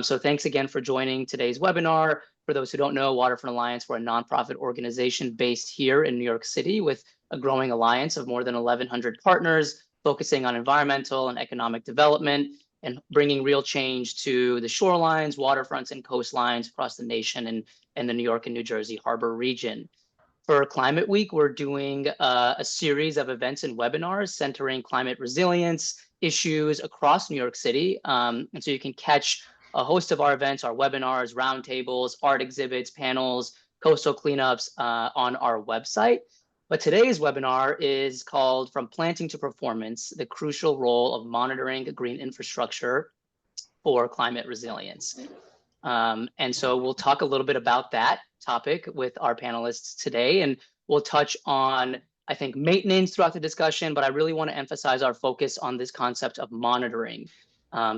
So thanks again for joining today's webinar. For those who don't know, Waterfront Alliance, we're a nonprofit organization based here in New York City with a growing alliance of more than 1,100 partners focusing on environmental and economic development and bringing real change to the shorelines, waterfronts, and coastlines across the nation and the New York and New Jersey harbor region. For Climate Week, we're doing a series of events and webinars centering climate resilience issues across New York City. And so you can catch a host of our events, our webinars, roundtables, art exhibits, panels, coastal cleanups on our website. But today's webinar is called From Planting to Performance, the Crucial Role of Monitoring Green Infrastructure for Climate Resilience. And so we'll talk a little bit about that topic with our panelists today, and we'll touch on, I think, maintenance throughout the discussion, but I really want to emphasize our focus on this concept of monitoring.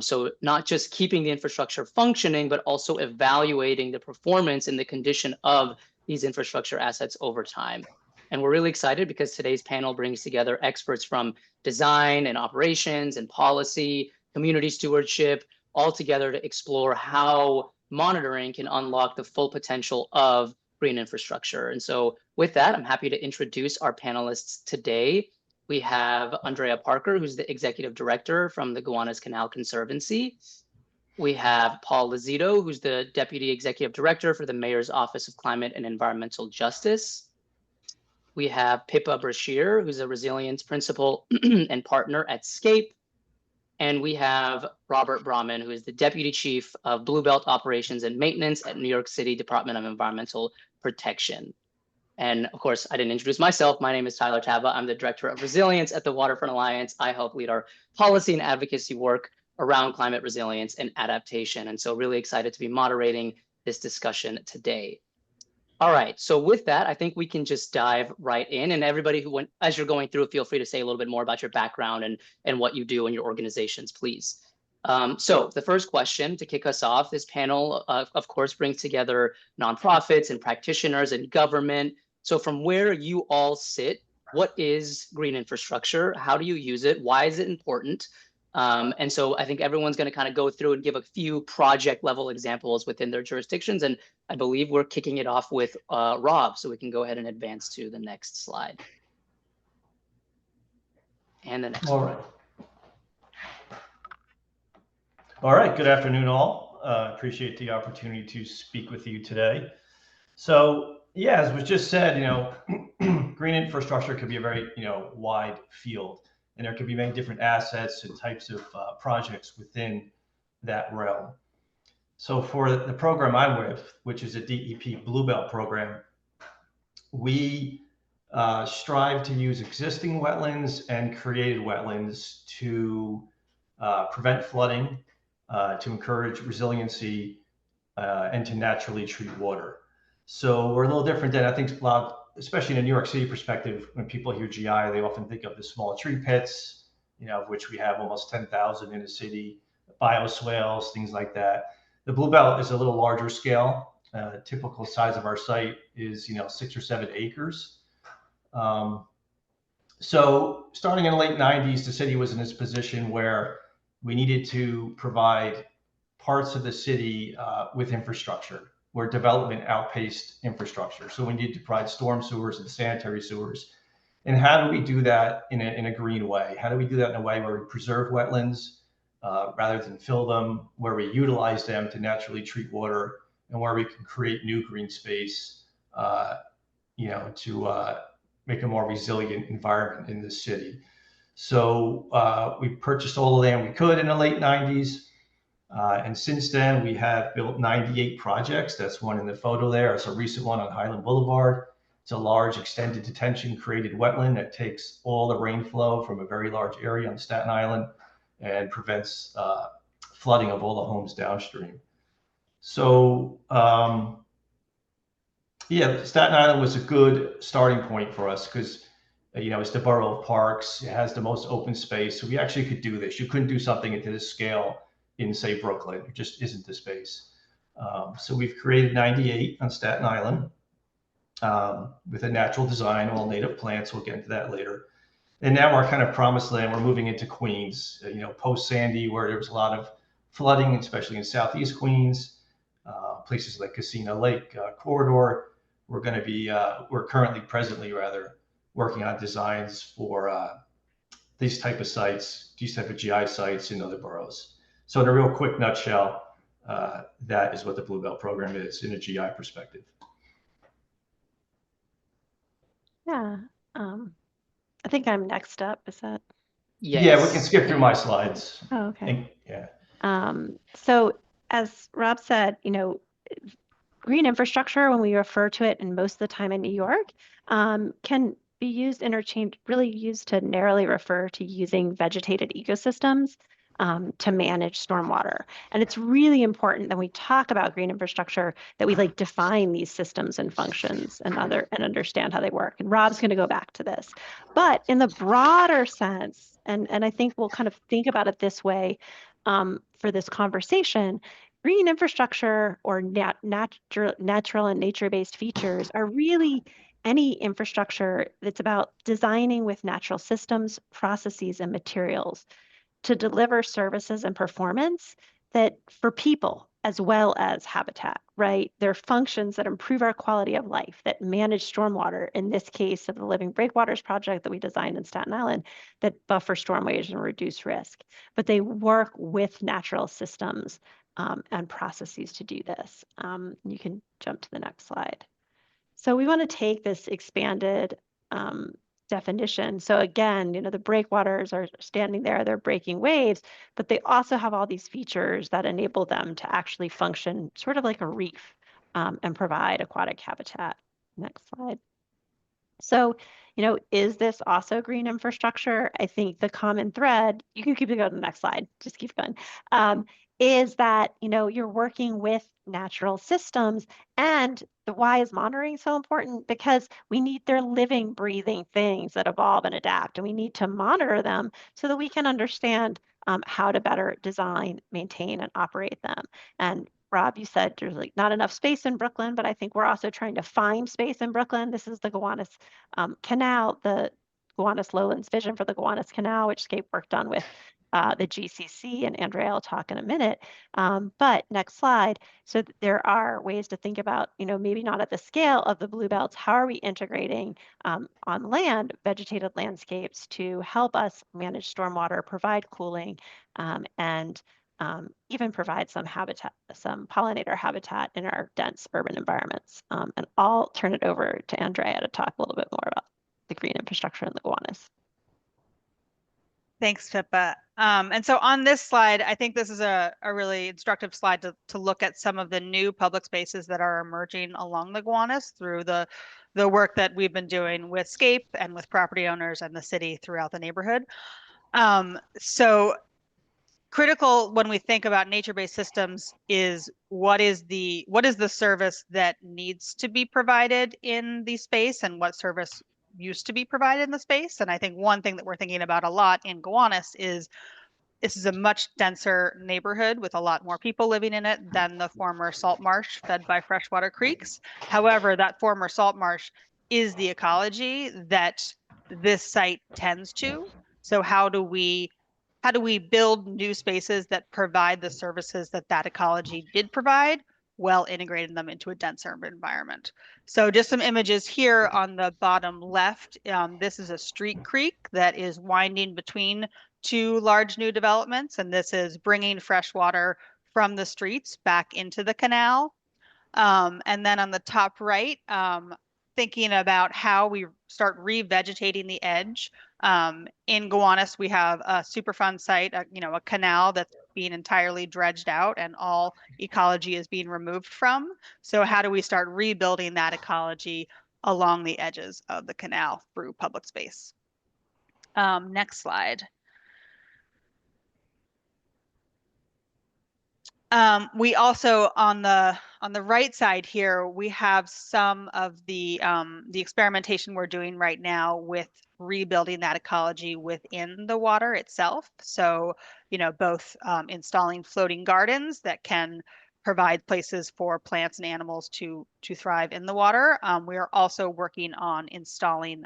So not just keeping the infrastructure functioning, but also evaluating the performance and the condition of these infrastructure assets over time. And we're really excited because today's panel brings together experts from design and operations and policy, community stewardship, all together to explore how monitoring can unlock the full potential of green infrastructure. And so with that, I'm happy to introduce our panelists today. We have Andrea Parker, who's the executive director from the Gowanus Canal Conservancy. We have Paul Lozito, who's the deputy executive director for the Mayor's Office of Climate and Environmental Justice. We have Pippa Brashear, who's a resilience principal and partner at SCAPE. And we have Robert Brauman, who is the Deputy Chief of Bluebelt Operations and Maintenance at New York City Department of Environmental Protection. And of course, I didn't introduce myself. My name is Tyler Taba. I'm the Director of Resilience at the Waterfront Alliance. I help lead our policy and advocacy work around climate resilience and adaptation. And so really excited to be moderating this discussion today. All right, so with that, I think we can just dive right in. And everybody who went, as you're going through, feel free to say a little bit more about your background and what you do in your organizations, please. So the first question to kick us off, this panel, of course, brings together nonprofits and practitioners and government. So from where you all sit, what is green infrastructure? How do you use it? Why is it important? And so I think everyone's going to kind of go through and give a few project level examples within their jurisdictions. And I believe we're kicking it off with Rob, so we can go ahead and advance to the next slide. And the next one. All right, good afternoon all. Appreciate the opportunity to speak with you today. So yeah, as was just said, green infrastructure could be a very, wide field, and there could be many different assets and types of projects within that realm. So for the program I'm with, which is a DEP Bluebelt program, we strive to use existing wetlands and created wetlands to prevent flooding, to encourage resiliency, and to naturally treat water. So we're a little different than I think a lot, especially in a New York City perspective. When people hear GI, they often think of the small tree pits, of which we have almost 10,000 in the city, bioswales, things like that. The Bluebelt is a little larger scale. Typical size of our site is 6 or 7 acres. So starting in the late 90s, the city was in this position where we needed to provide parts of the city with infrastructure, where development outpaced infrastructure. So we needed to provide storm sewers and sanitary sewers. And how do we do that in a green way? How do we do that in a way where we preserve wetlands rather than fill them, where we utilize them to naturally treat water, and where we can create new green space, to make a more resilient environment in the city. So we purchased all the land we could in the late 90s. And since then, we have built 98 projects. That's one in the photo there. It's a recent one on Highland Boulevard. It's a large extended detention created wetland that takes all the rain flow from a very large area on Staten Island and prevents flooding of all the homes downstream. So yeah, Staten Island was a good starting point for us because it's the borough of Parks. It has the most open space. So we actually could do this. You couldn't do something into this scale in, say, Brooklyn. It just isn't the space. So we've created 98 on Staten Island with a natural design, all native plants. We'll get into that later. And now our kind of promised land, we're moving into Queens, post Sandy, where there was a lot of flooding, especially in Southeast Queens, places like Casino Lake corridor. We're going to be, we're presently working on designs for these type of sites, these type of GI sites in other boroughs. So in a real quick nutshell, that is what the Bluebelt program is in a GI perspective. Yeah. I think I'm next up. Is that? Yes. Yeah, we can skip through my slides. Oh, okay. Yeah. So as Rob said, you know, green infrastructure, when we refer to it, and most of the time in New York, can be used really used to narrowly refer to using vegetated ecosystems to manage stormwater. And it's really important that we talk about green infrastructure, that we like define these systems and functions and understand how they work. And Rob's going to go back to this. But in the broader sense, and I think we'll kind of think about it this way for this conversation, green infrastructure or natural and nature-based features are really any infrastructure that's about designing with natural systems, processes, and materials to deliver services and performance that for people as well as habitat, right? They're functions that improve our quality of life, that manage stormwater, in this case of the Living Breakwaters project that we designed in Staten Island, that buffer storm waves and reduce risk. But they work with natural systems and processes to do this. You can jump to the next slide. So we want to take this expanded definition. So again, you know, the breakwaters are standing there, they're breaking waves, but they also have all these features that enable them to actually function sort of like a reef and provide aquatic habitat. Next slide. So, you know, is this also green infrastructure? I think the common thread, you can keep it going to the next slide, just keep going, is that, you know, you're working with natural systems. And the why is monitoring so important? Because we need their living, breathing things that evolve and adapt, and we need to monitor them so that we can understand how to better design, maintain, and operate them. And Rob, you said there's like not enough space in Brooklyn, but I think we're also trying to find space in Brooklyn. This is the Gowanus Canal, the Gowanus Lowlands vision for the Gowanus Canal, which SCAPE worked on with the GCC, and Andrea will talk in a minute. But next slide. So there are ways to think about, you know, maybe not at the scale of the Bluebelts, how are we integrating on land, vegetated landscapes to help us manage stormwater, provide cooling, and even provide some habitat, some pollinator habitat in our dense urban environments. And I'll turn it over to Andrea to talk a little bit more about the green infrastructure in the Gowanus. Thanks, Pippa. And so on this slide, I think this is a really instructive slide to look at some of the new public spaces that are emerging along the Gowanus through the work that we've been doing with SCAPE and with property owners and the city throughout the neighborhood. So critical when we think about nature-based systems is what is the service that needs to be provided in the space and what service used to be provided in the space. And I think one thing that we're thinking about a lot in Gowanus is this is a much denser neighborhood with a lot more people living in it than the former salt marsh fed by freshwater creeks. However, that former salt marsh is the ecology that this site tends to. So how do we build new spaces that provide the services that that ecology did provide, while integrating them into a dense urban environment? So just some images here on the bottom left. This is a street creek that is winding between two large new developments, and this is bringing fresh water from the streets back into the canal. And then on the top right, thinking about how we start revegetating the edge. In Gowanus, we have a Superfund site, a canal that's being entirely dredged out and all ecology is being removed from. So how do we start rebuilding that ecology along the edges of the canal through public space? Next slide. We also on the right side here, we have some of the experimentation we're doing right now with rebuilding that ecology within the water itself. So, both installing floating gardens that can provide places for plants and animals to thrive in the water. We are also working on installing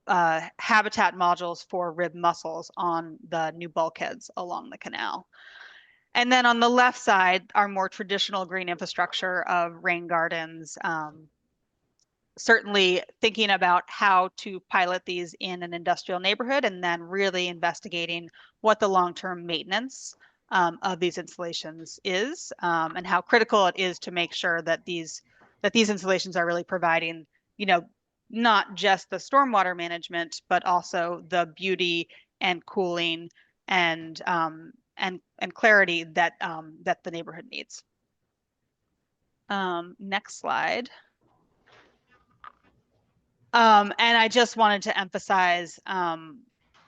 habitat modules for rib mussels on the new bulkheads along the canal. And then on the left side, our more traditional green infrastructure of rain gardens, certainly thinking about how to pilot these in an industrial neighborhood, and then really investigating what the long-term maintenance of these installations is, and how critical it is to make sure that these installations are really providing, not just the stormwater management, but also the beauty and cooling and clarity that that the neighborhood needs. Next slide. And I just wanted to emphasize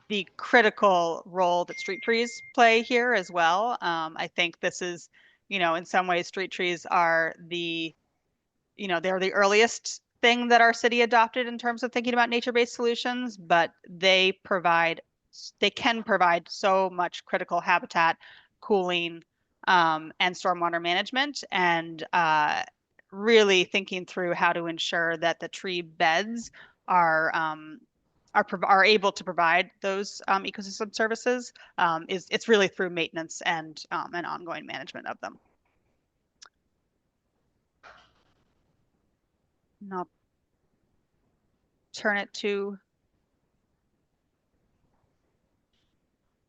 the critical role that street trees play here as well. I think this is, in some ways, street trees are they're the earliest thing that our city adopted in terms of thinking about nature-based solutions, but they can provide so much critical habitat, cooling, and stormwater management, and really thinking through how to ensure that the tree beds are able to provide those ecosystem services. It's really through maintenance and ongoing management of them. And I'll turn it to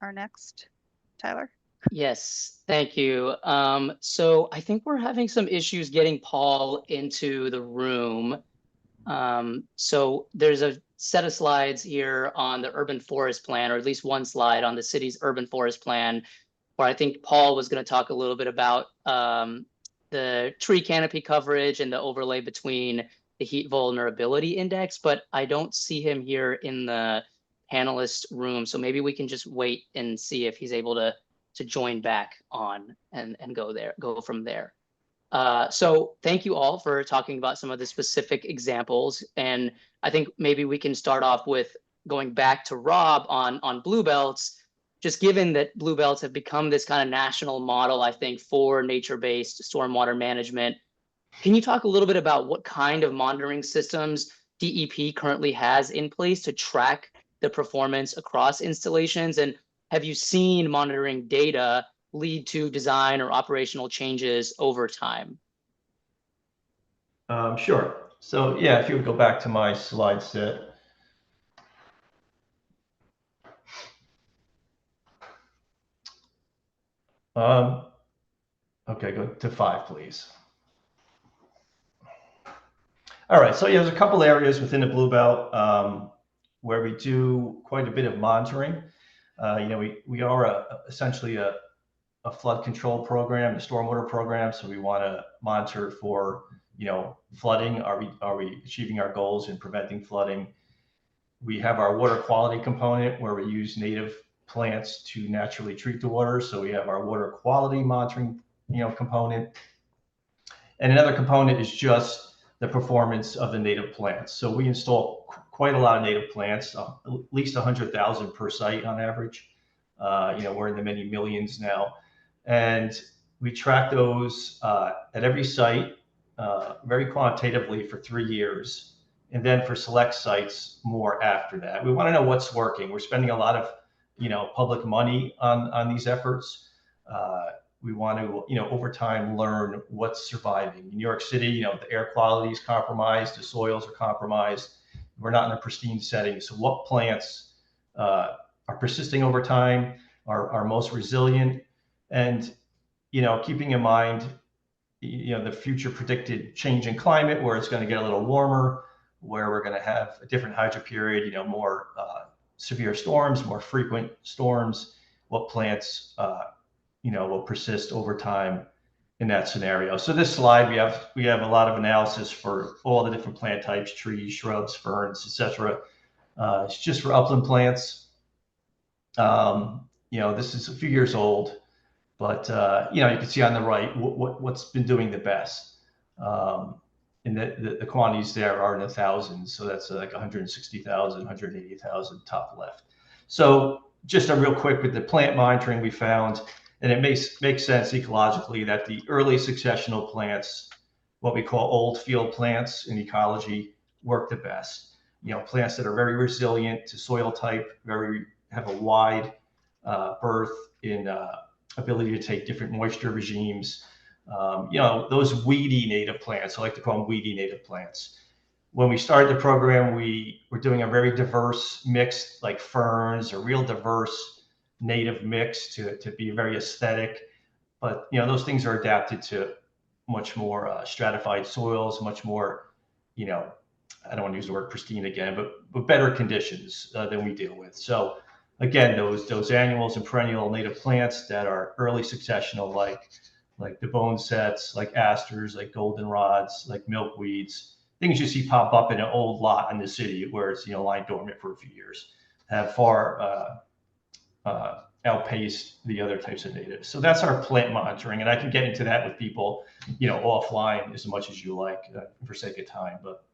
our next, Tyler. Yes, thank you. So I think we're having some issues getting Paul into the room. So there's a set of slides here on the urban forest plan, or at least one slide on the city's urban forest plan, where I think Paul was going to talk a little bit about the tree canopy coverage and the overlay between the heat vulnerability index, but I don't see him here in the panelist room. So maybe we can just wait and see if he's able to join back on and go from there. So thank you all for talking about some of the specific examples. And I think maybe we can start off with going back to Rob on Bluebelts, just given that Bluebelts have become this kind of national model, I think, for nature-based stormwater management. Can you talk a little bit about what kind of monitoring systems DEP currently has in place to track the performance across installations? And have you seen monitoring data lead to design or operational changes over time? Sure. So yeah, if you would go back to my slide set. Okay, go to 5, please. All right, so yeah, there's a couple areas within the Bluebelt where we do quite a bit of monitoring. We are essentially a flood control program, a stormwater program. So we want to monitor for, flooding. Are we achieving our goals in preventing flooding? We have our water quality component where we use native plants to naturally treat the water. So we have our water quality monitoring, component. And another component is just the performance of the native plants. So we install quite a lot of native plants, at least 100,000 per site on average. We're in the many millions now. And we track those at every site very quantitatively for 3 years. And then for select sites, more after that. We want to know what's working. We're spending a lot of, public money on these efforts. We want to, over time, learn what's surviving. In New York City, the air quality is compromised, the soils are compromised. We're not in a pristine setting. So what plants are persisting over time, are most resilient? And, keeping in mind, the future predicted change in climate, where it's going to get a little warmer, where we're going to have a different hydro period, more severe storms, more frequent storms, what plants, will persist over time in that scenario. So this slide, we have a lot of analysis for all the different plant types, trees, shrubs, ferns, etc. It's just for upland plants. This is a few years old, but you can see on the right what's been doing the best. And the quantities there are in the thousands. So that's like 160,000, 180,000 top left. So just a real quick with the plant monitoring we found, and it makes sense ecologically that the early successional plants, what we call old field plants in ecology, work the best. plants that are very resilient to soil type, have a wide berth in ability to take different moisture regimes. Those weedy native plants, I like to call them weedy native plants. When we started the program, we were doing a very diverse mix, like ferns, a real diverse native mix to be very aesthetic. But those things are adapted to much more stratified soils, much more, I don't want to use the word pristine again, but better conditions than we deal with. So again, those annuals and perennial native plants that are early successional, like the bone sets, like asters, like goldenrods, like milkweeds, things you see pop up in an old lot in the city where it's lying dormant for a few years, have far outpaced the other types of natives. So that's our plant monitoring, and I can get into that with people, offline as much as you like for sake of time. But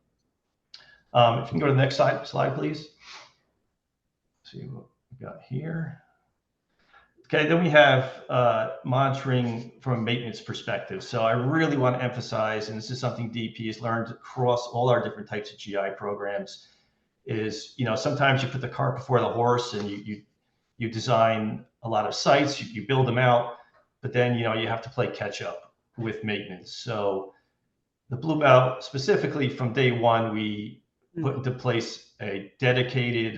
if you can go to the next slide, please. Let's see what we got here. Okay, then we have monitoring from a maintenance perspective. So I really want to emphasize, and this is something DP has learned across all our different types of GI programs, is sometimes you put the cart before the horse and you design a lot of sites, you build them out, but then you have to play catch up with maintenance. So the Bluebelt, specifically from day one, we put into place a dedicated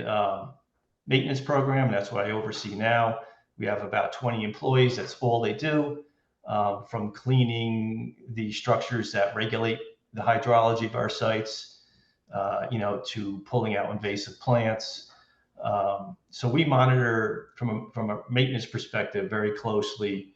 maintenance program. That's what I oversee now. We have about 20 employees. That's all they do, from cleaning the structures that regulate the hydrology of our sites, to pulling out invasive plants. So we monitor from a maintenance perspective very closely,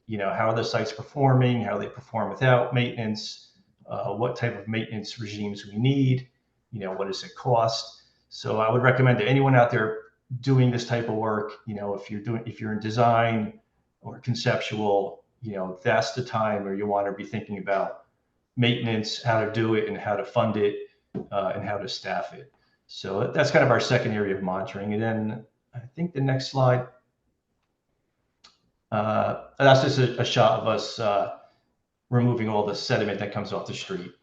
how are the sites performing, how they perform without maintenance, what type of maintenance regimes we need, what does it cost. So I would recommend to anyone out there doing this type of work, if you're in design or conceptual, that's the time where you want to be thinking about maintenance, how to do it and how to fund it, and how to staff it. So that's kind of our second area of monitoring. And then I think the next slide, that's just a shot of us removing all the sediment that comes off the street.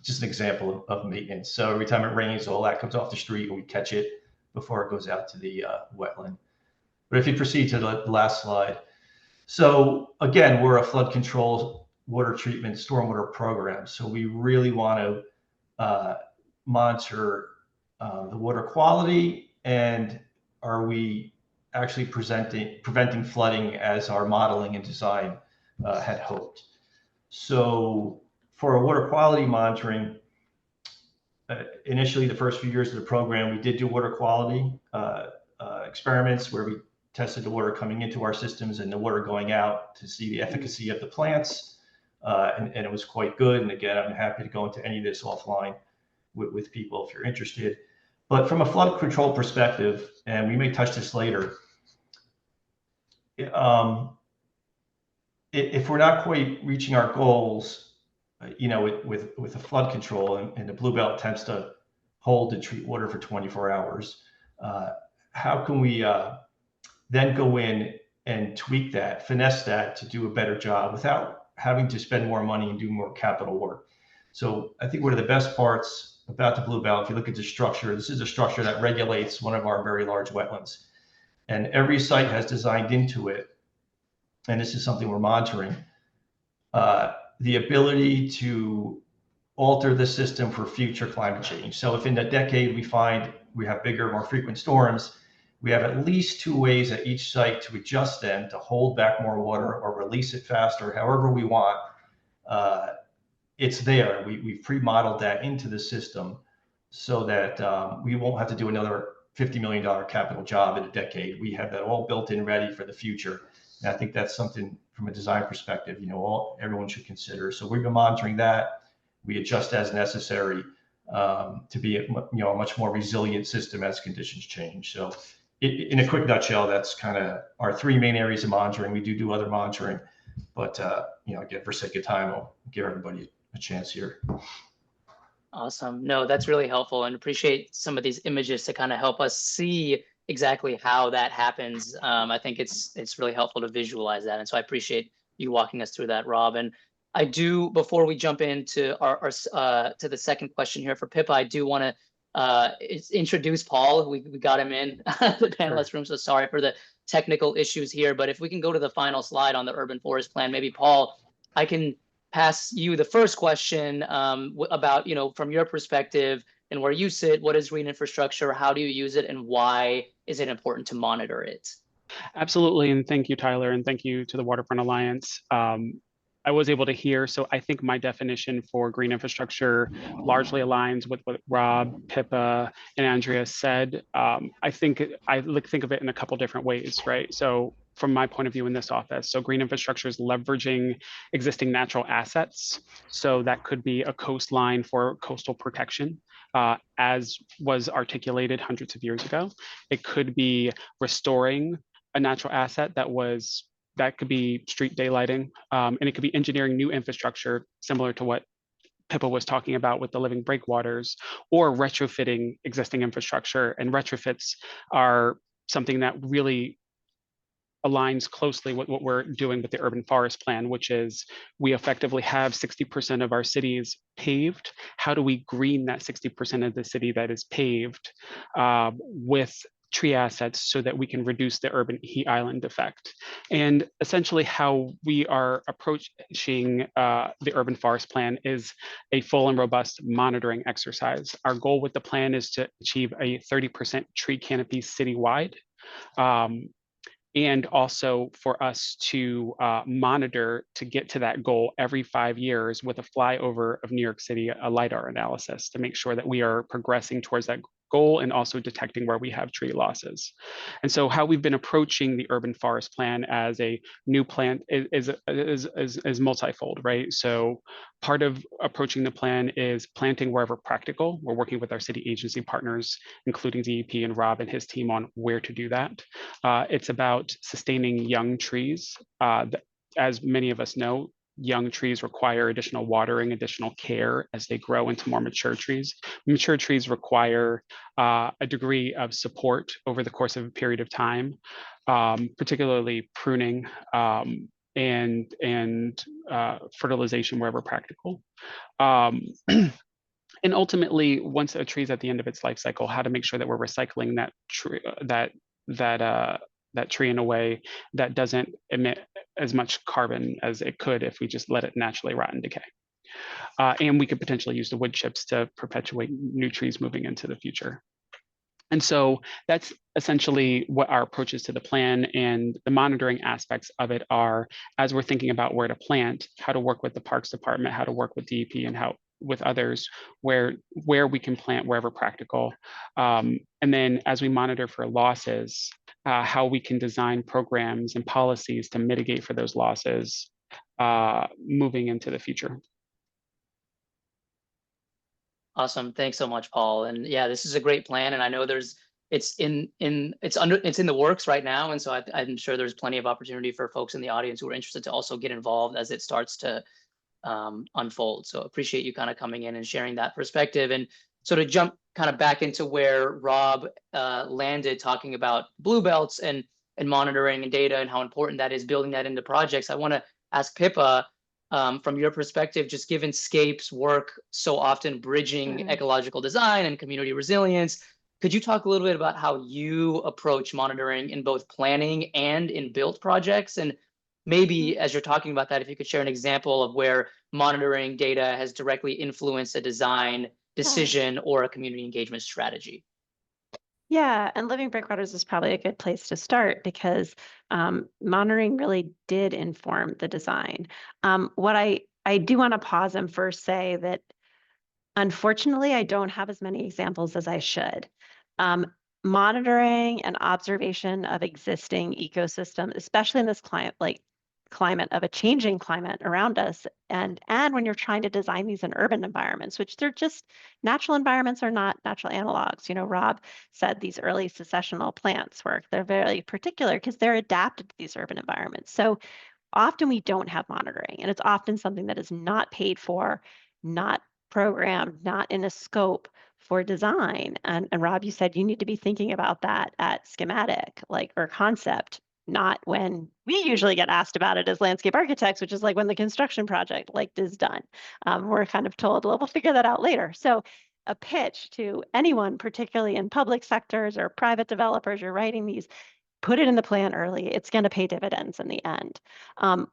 Just an example of maintenance. So every time it rains, all that comes off the street and we catch it before it goes out to the wetland. But if you proceed to the last slide. So again, we're a flood control, water treatment, stormwater program. So we really want to monitor the water quality, and are we actually preventing flooding as our modeling and design had hoped. So for water quality monitoring, initially the first few years of the program, we did do water quality experiments where we tested the water coming into our systems and the water going out to see the efficacy of the plants, and it was quite good. And again, I'm happy to go into any of this offline with people if you're interested. But from a flood control perspective, and we may touch this later, if we're not quite reaching our goals, with the flood control, and the Bluebelt attempts to hold and treat water for 24 hours, how can we then go in and tweak that, finesse that to do a better job without having to spend more money and do more capital work? So I think one of the best parts about the Bluebelt, if you look at the structure, this is a structure that regulates one of our very large wetlands. And every site has designed into it, and this is something we're monitoring, the ability to alter the system for future climate change. So if in a decade we find we have bigger, more frequent storms, we have at least 2 ways at each site to adjust them to hold back more water or release it faster, however we want. It's there. We've pre-modeled that into the system so that we won't have to do another $50 million capital job in a decade. We have that all built in, ready for the future. And I think that's something from a design perspective, everyone should consider. So we've been monitoring that. We adjust as necessary to be a much more resilient system as conditions change. So in a quick nutshell, that's kind of our 3 main areas of monitoring. We do other monitoring, but again, for sake of time, I'll give everybody a chance here. Awesome. No, that's really helpful, and appreciate some of these images to kind of help us see exactly how that happens. I think it's really helpful to visualize that, and so I appreciate you walking us through that, Rob. And I do, before we jump into our to the second question here for Pippa, I do want introduce Paul. We got him in the panelist room, so sorry for the technical issues here. But if we can go to the final slide on the urban forest plan, maybe Paul, I can pass you the first question about, from your perspective and where you sit, what is green infrastructure? How do you use it, and why is it important to monitor it? Absolutely, and thank you, Tyler, and thank you to the Waterfront Alliance. I was able to hear, so I think my definition for green infrastructure largely aligns with what Rob, Pippa, and Andrea said. I think think of it in a couple different ways, right? So from my point of view in this office, so green infrastructure is leveraging existing natural assets. So that could be a coastline for coastal protection, as was articulated hundreds of years ago. It could be restoring a natural asset that could be street daylighting, and it could be engineering new infrastructure similar to what Pippa was talking about with the living breakwaters, or retrofitting existing infrastructure. And retrofits are something that really aligns closely with what we're doing with the urban forest plan, which is we effectively have 60% of our cities paved. How do we green that 60% of the city that is paved with tree assets so that we can reduce the urban heat island effect? And essentially how we are approaching the urban forest plan is a full and robust monitoring exercise. Our goal with the plan is to achieve a 30% tree canopy citywide. And also for us to monitor to get to that goal every 5 years with a flyover of New York City, a LiDAR analysis to make sure that we are progressing towards that goal and also detecting where we have tree losses. And so how we've been approaching the urban forest plan as a new plan is multifold, right? So part of approaching the plan is planting wherever practical. We're working with our city agency partners, including DEP and Rob and his team, on where to do that. It's about sustaining young trees. As many of us know, young trees require additional watering, additional care as they grow into more mature trees. Mature trees require a degree of support over the course of a period of time, particularly pruning and fertilization wherever practical. And ultimately, once a tree is at the end of its life cycle, how to make sure that we're recycling that tree, that tree in a way that doesn't emit as much carbon as it could if we just let it naturally rot and decay. And we could potentially use the wood chips to perpetuate new trees moving into the future. And so that's essentially what our approach is to the plan, and the monitoring aspects of it are, as we're thinking about where to plant, how to work with the Parks Department, how to work with DEP, and how with others, where we can plant wherever practical. And then as we monitor for losses, how we can design programs and policies to mitigate for those losses moving into the future. Awesome. Thanks so much, Paul. And yeah, this is a great plan. And I know it's in the works right now. And so I'm sure there's plenty of opportunity for folks in the audience who are interested to also get involved as it starts to unfold. So appreciate you kind of coming in and sharing that perspective. And so to jump kind of back into where Rob landed, talking about Bluebelts and monitoring and data and how important that is, building that into projects, I want to ask Pippa, from your perspective, just given SCAPE's work so often bridging ecological design and community resilience, could you talk a little bit about how you approach monitoring in both planning and in built projects? And maybe as you're talking about that, if you could share an example of where monitoring data has directly influenced a design decision or a community engagement strategy. Yeah, and living breakwaters is probably a good place to start because monitoring really did inform the design. What I do want to pause and first say that unfortunately, I don't have as many examples as I should. Monitoring and observation of existing ecosystem, especially in this climate of a changing climate around us, and when when you're trying to design these in urban environments, which they're just natural environments are not natural analogs. You know, Rob said these early successional plants work. They're very particular because they're adapted to these urban environments. So often we don't have monitoring, and it's often something that is not paid for, not programmed, not in a scope for design. And Rob, you said you need to be thinking about that at schematic, or concept, not when we usually get asked about it as landscape architects, which is like when the construction project is done. We're kind of told, well, we'll figure that out later. So a pitch to anyone, particularly in public sectors or private developers, you're writing these, put it in the plan early. It's going to pay dividends in the end.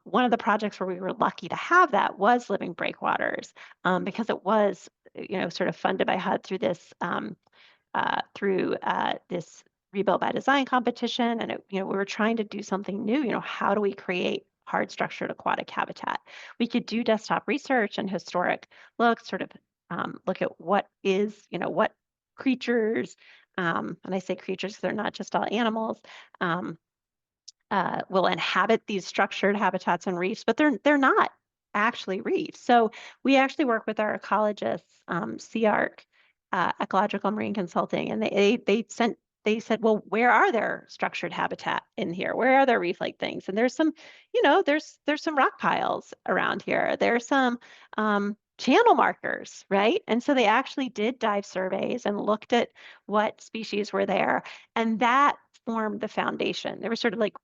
One of the projects where we were lucky to have that was Living Breakwaters, because it was, sort of funded by HUD through this this Rebuild by Design competition, and we were trying to do something new. How do we create hard structured aquatic habitat? We could do desktop research and historic looks, sort of look at what is, what creatures, and I say creatures, they're not just all animals, will inhabit these structured habitats and reefs, but they're not actually reefs. So we actually work with our ecologists, CARC, Ecological Marine Consulting, and they said, well, where are there structured habitat in here? Where are there reef-like things? And there's some, there's some rock piles around here. There's some channel markers, right? And so they actually did dive surveys and looked at what species were there, and that formed the foundation. They were sort of like,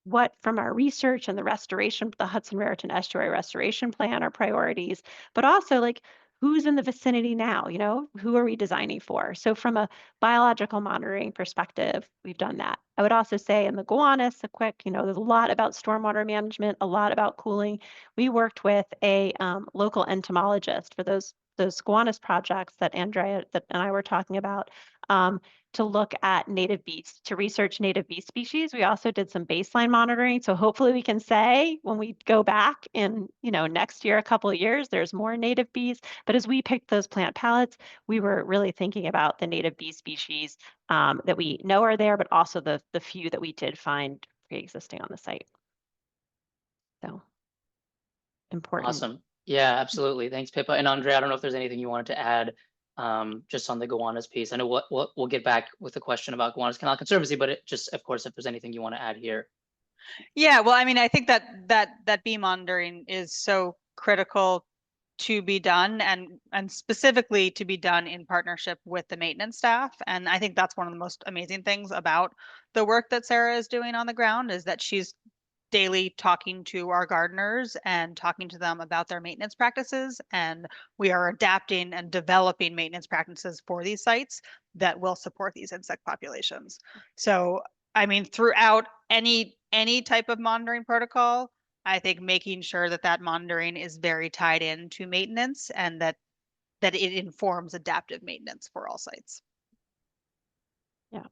what from our research and the restoration, the Hudson Raritan Estuary Restoration Plan, our priorities, but also like who's in the vicinity now, who are we designing for? So from a biological monitoring perspective, we've done that. I would also say in the Gowanus, there's a lot about stormwater management, a lot about cooling. We worked with a local entomologist for those Gowanus projects that Andrea and I were talking about, to look at native bees, to research native bee species. We also did some baseline monitoring. So hopefully we can say when we go back in, next year, a couple of years, there's more native bees. But as we picked those plant palettes, we were really thinking about the native bee species that we know are there, but also the few that we did find pre-existing on the site. So important. Awesome. Yeah, absolutely. Thanks, Pippa. And Andrea, I don't know if there's anything you wanted to add just on the Gowanus piece. I know we'll get back with the question about Gowanus Canal Conservancy, but of course, if there's anything you want to add here. Yeah, well, I mean, I think that bee monitoring is so critical to be done, and specifically to be done in partnership with the maintenance staff. And I think that's one of the most amazing things about the work that Sarah is doing on the ground, is that she's daily talking to our gardeners and talking to them about their maintenance practices, and we are adapting and developing maintenance practices for these sites that will support these insect populations. So I mean, throughout any type of monitoring protocol, I think making sure that monitoring is very tied into maintenance, and that it informs adaptive maintenance for all sites. Yeah.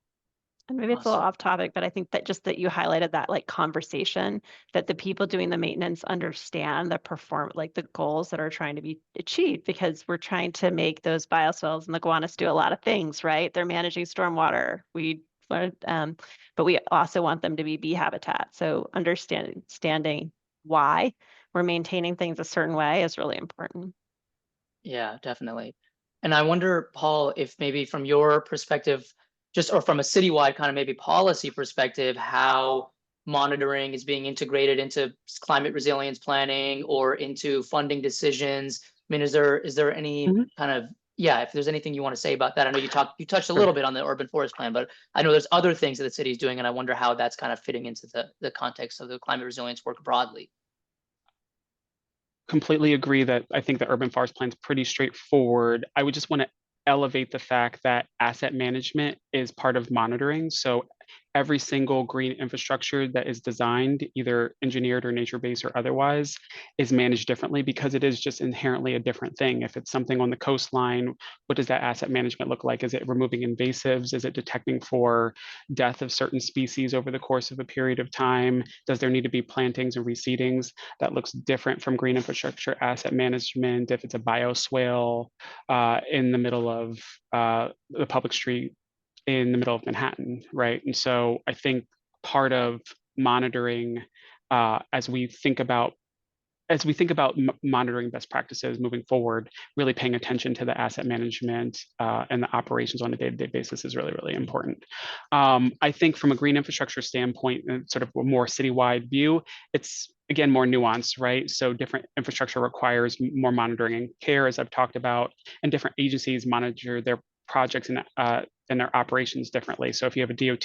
And maybe it's a little off topic, but I think that just that you highlighted that like conversation, that the people doing the maintenance understand the goals that are trying to be achieved, because we're trying to make those bioswales, and the Gowanus do a lot of things, right? They're managing stormwater. But we also want them to be bee habitat. So understanding why we're maintaining things a certain way is really important. Yeah, definitely. And I wonder, Paul, if maybe from your perspective, or from a citywide kind of maybe policy perspective, how monitoring is being integrated into climate resilience planning or into funding decisions. I mean, is there any kind of, if there's anything you want to say about that? I know you touched a little bit on the urban forest plan, but I know there's other things that the city is doing, and I wonder how that's kind of fitting into the context of the climate resilience work broadly. Completely agree that I think the urban forest plan is pretty straightforward. I would just want to elevate the fact that asset management is part of monitoring. So every single green infrastructure that is designed, either engineered or nature-based or otherwise, is managed differently, because it is just inherently a different thing. If it's something on the coastline, what does that asset management look like? Is it removing invasives? Is it detecting for death of certain species over the course of a period of time? Does there need to be plantings and reseedings? That looks different from green infrastructure asset management. If it's a bioswale in the middle of the public street in the middle of Manhattan, right? And so I think part of monitoring, as we think about monitoring best practices moving forward, really paying attention to the asset management and the operations on a day-to-day basis is really, really important. I think from a green infrastructure standpoint, and sort of a more citywide view, it's again more nuanced, right? So different infrastructure requires more monitoring and care, as I've talked about, and different agencies monitor their projects and their operations differently. So if you have a DOT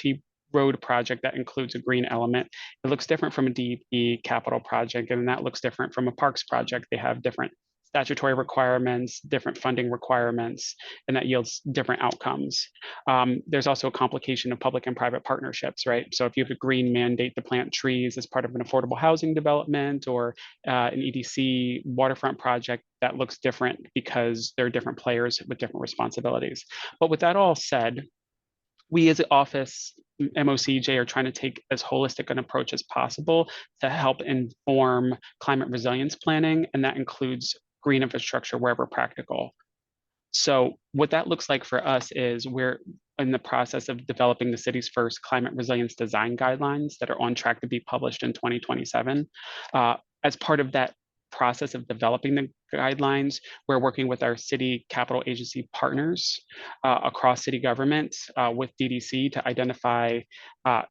road project that includes a green element, it looks different from a DEP capital project, and that looks different from a parks project. They have different statutory requirements, different funding requirements, and that yields different outcomes. There's also a complication of public and private partnerships, right? So if you have a green mandate to plant trees as part of an affordable housing development or an EDC waterfront project, that looks different because there are different players with different responsibilities. But with that all said, we as an office, MOCJ, are trying to take as holistic an approach as possible to help inform climate resilience planning, and that includes green infrastructure wherever practical. So what that looks like for us is we're in the process of developing the city's first climate resilience design guidelines that are on track to be published in 2027. As part of that process of developing the guidelines, we're working with our city capital agency partners across city government with DDC to identify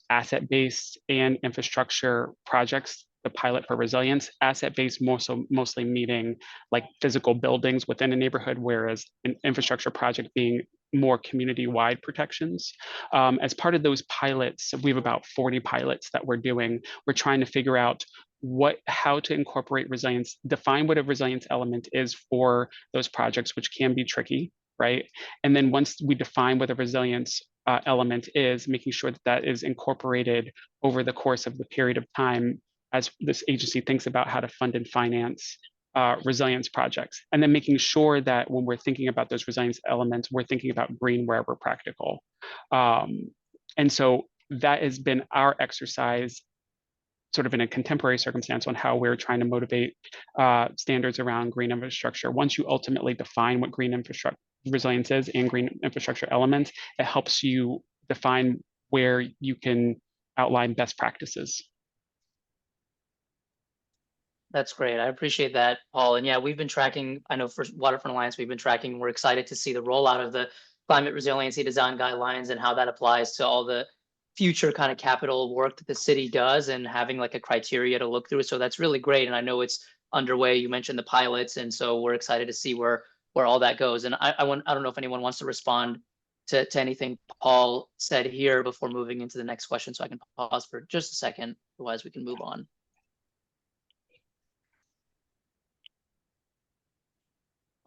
asset-based and infrastructure projects to pilot for resilience. Asset-based mostly meaning like physical buildings within a neighborhood, whereas an infrastructure project being more community-wide protections. As part of those pilots, we have about 40 pilots that we're doing. We're trying to figure out how to incorporate resilience, define what a resilience element is for those projects, which can be tricky, right? And then once we define what a resilience element is, making sure that that is incorporated over the course of the period of time as this agency thinks about how to fund and finance resilience projects. And then making sure that when we're thinking about those resilience elements, we're thinking about green wherever practical. And so that has been our exercise sort of in a contemporary circumstance on how we're trying to motivate standards around green infrastructure. Once you ultimately define what green infrastructure resilience is and green infrastructure elements, it helps you define where you can outline best practices. That's great. I appreciate that, Paul. And yeah, we've been tracking, I know for Waterfront Alliance, we've been tracking, we're excited to see the rollout of the climate resiliency design guidelines and how that applies to all the future kind of capital work that the city does and having like a criteria to look through. So that's really great. And I know it's underway. You mentioned the pilots. And so we're excited to see where all that goes. And I don't know if anyone wants to respond to anything Paul said here before moving into the next question. So I can pause for just a second. Otherwise we can move on.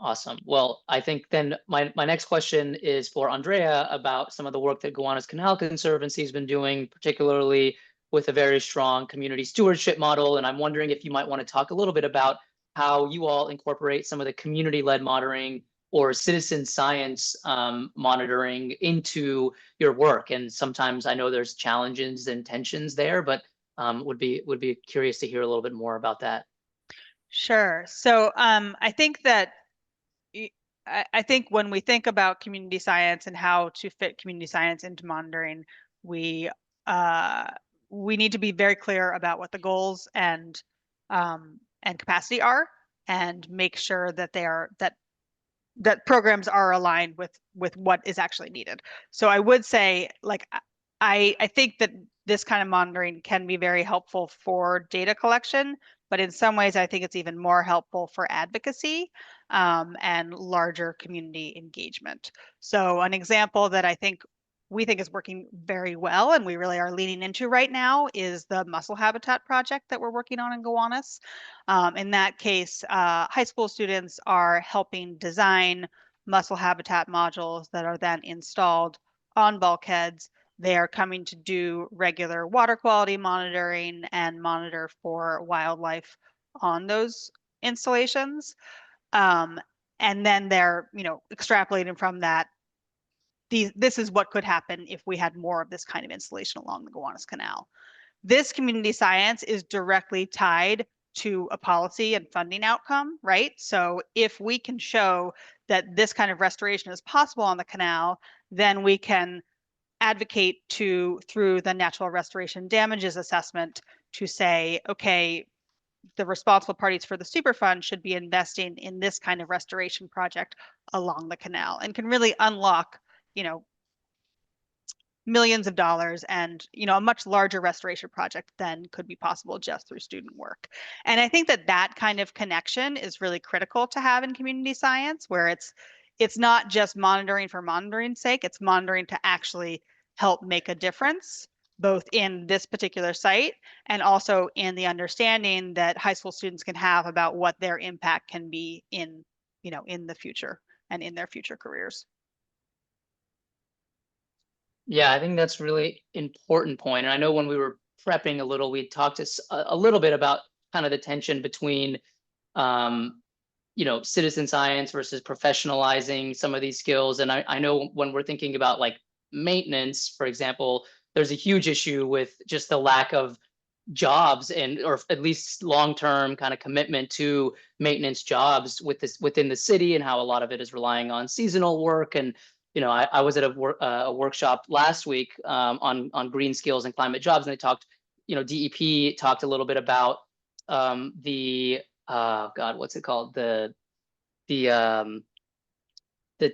Awesome. Well, I think then my next question is for Andrea about some of the work that Gowanus Canal Conservancy has been doing, particularly with a very strong community stewardship model. And I'm wondering if you might want to talk a little bit about how you all incorporate some of the community-led monitoring or citizen science monitoring into your work. And sometimes I know there's challenges and tensions there, but would be curious to hear a little bit more about that. Sure. So I think that I think when we think about community science and how to fit community science into monitoring, we need to be very clear about what the goals and capacity are, and make sure that they are that programs are aligned with what is actually needed. So I would say, like, I think that this kind of monitoring can be very helpful for data collection, but in some ways I think it's even more helpful for advocacy and larger community engagement. So an example that we think is working very well and we really are leaning into right now is the mussel habitat project that we're working on in Gowanus. In that case, high school students are helping design mussel habitat modules that are then installed on bulkheads. They are coming to do regular water quality monitoring and monitor for wildlife on those installations. And then they're, extrapolating from that. This is what could happen if we had more of this kind of installation along the Gowanus Canal. This community science is directly tied to a policy and funding outcome, right? So if we can show that this kind of restoration is possible on the canal, then we can advocate through the natural restoration damages assessment to say, okay, the responsible parties for the Superfund should be investing in this kind of restoration project along the canal, and can really unlock, millions of dollars and, a much larger restoration project than could be possible just through student work. And I think that kind of connection is really critical to have in community science, where it's not just monitoring for monitoring's sake, it's monitoring to actually help make a difference both in this particular site and also in the understanding that high school students can have about what their impact can be in, in the future and in their future careers. Yeah, I think that's really important point. And I know when we were prepping a little, we talked a little bit about kind of the tension between, citizen science versus professionalizing some of these skills. And I know when we're thinking about like maintenance, for example, there's a huge issue with just the lack of jobs or at least long-term kind of commitment to maintenance jobs within the city, and how a lot of it is relying on seasonal work. And I was at a workshop last week on green skills and climate jobs, and they talked, DEP talked a little bit about the God, what's it called, the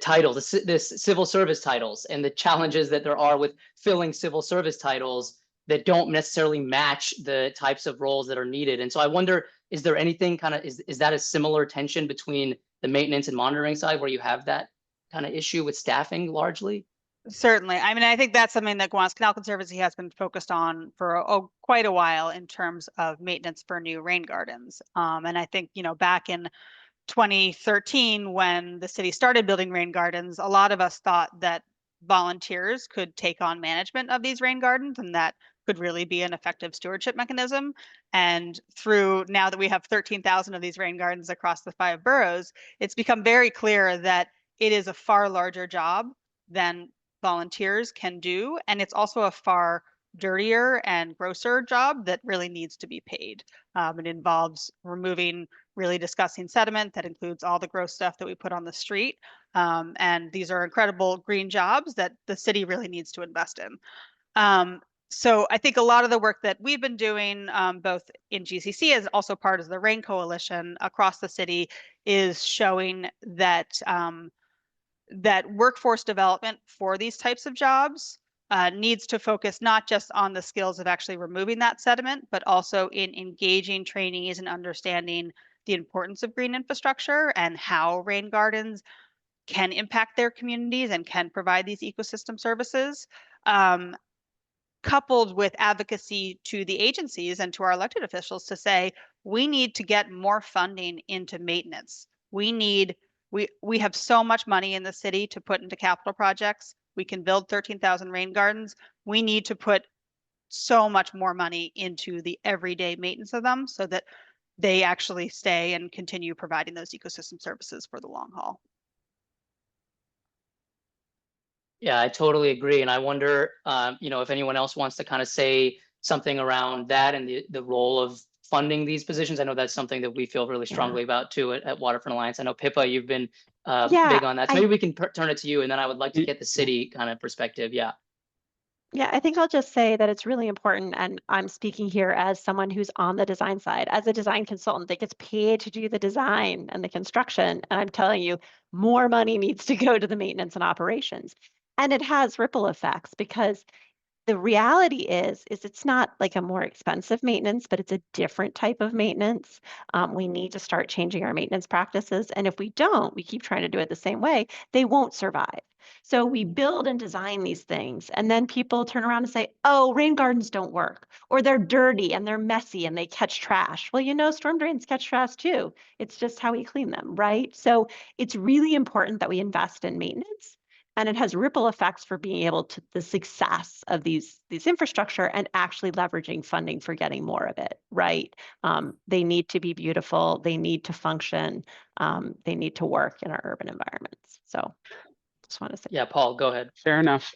title, the civil service titles, and the challenges that there are with filling civil service titles that don't necessarily match the types of roles that are needed. And so I wonder, is there anything kind of, is that a similar tension between the maintenance and monitoring side where you have that kind of issue with staffing largely? Certainly. I mean, I think that's something that Gowanus Canal Conservancy has been focused on for quite a while in terms of maintenance for new rain gardens. And I think, back in 2013, when the city started building rain gardens, a lot of us thought that volunteers could take on management of these rain gardens, and that could really be an effective stewardship mechanism. And through now that we have 13,000 of these rain gardens across the 5 boroughs, it's become very clear that it is a far larger job than volunteers can do. And it's also a far dirtier and grosser job that really needs to be paid. It involves removing really disgusting sediment that includes all the gross stuff that we put on the street. And these are incredible green jobs that the city really needs to invest in. So I think a lot of the work that we've been doing, both in GCC as also part of the Rain Coalition across the city, is showing that that workforce development for these types of jobs needs to focus not just on the skills of actually removing that sediment, but also in engaging trainees and understanding the importance of green infrastructure and how rain gardens can impact their communities and can provide these ecosystem services, coupled with advocacy to the agencies and to our elected officials to say, we need to get more funding into maintenance. We have so much money in the city to put into capital projects. We can build 13,000 rain gardens. We need to put so much more money into the everyday maintenance of them so that they actually stay and continue providing those ecosystem services for the long haul. Yeah, I totally agree. And I wonder, if anyone else wants to kind of say something around that and the role of funding these positions. I know that's something that we feel really strongly about too at Waterfront Alliance. I know Pippa, you've been big on that. So maybe we can turn it to you, and then I would like to get the city kind of perspective. Yeah. Yeah, I think I'll just say that it's really important, and I'm speaking here as someone who's on the design side, as a design consultant that gets paid to do the design and the construction. And I'm telling you, more money needs to go to the maintenance and operations. And it has ripple effects, because the reality is it's not like a more expensive maintenance, but it's a different type of maintenance. We need to start changing our maintenance practices. And if we don't, we keep trying to do it the same way, they won't survive. So we build and design these things, and then people turn around and say, oh, rain gardens don't work, or they're dirty and they're messy and they catch trash. Well, storm drains catch trash too. It's just how we clean them, right? So it's really important that we invest in maintenance. And it has ripple effects for being able to the success of these infrastructure and actually leveraging funding for getting more of it, right? They need to be beautiful. They need to function. They need to work in our urban environments. So just want to say. Yeah, Paul, go ahead. Fair enough.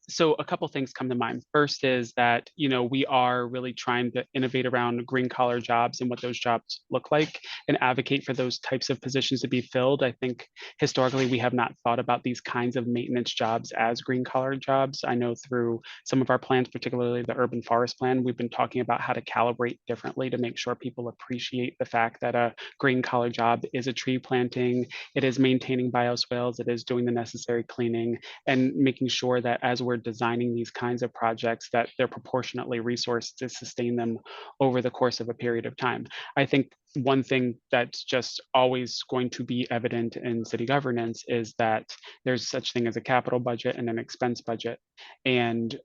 So a couple things come to mind. First is that, we are really trying to innovate around green collar jobs and what those jobs look like and advocate for those types of positions to be filled. I think historically we have not thought about these kinds of maintenance jobs as green collar jobs. I know through some of our plans, particularly the urban forest plan, we've been talking about how to calibrate differently to make sure people appreciate the fact that a green collar job is a tree planting, it is maintaining bioswales, it is doing the necessary cleaning, and making sure that as we're designing these kinds of projects that they're proportionately resourced to sustain them over the course of a period of time. I think one thing that's just always going to be evident in city governance is that there's such thing as a capital budget and an expense budget. And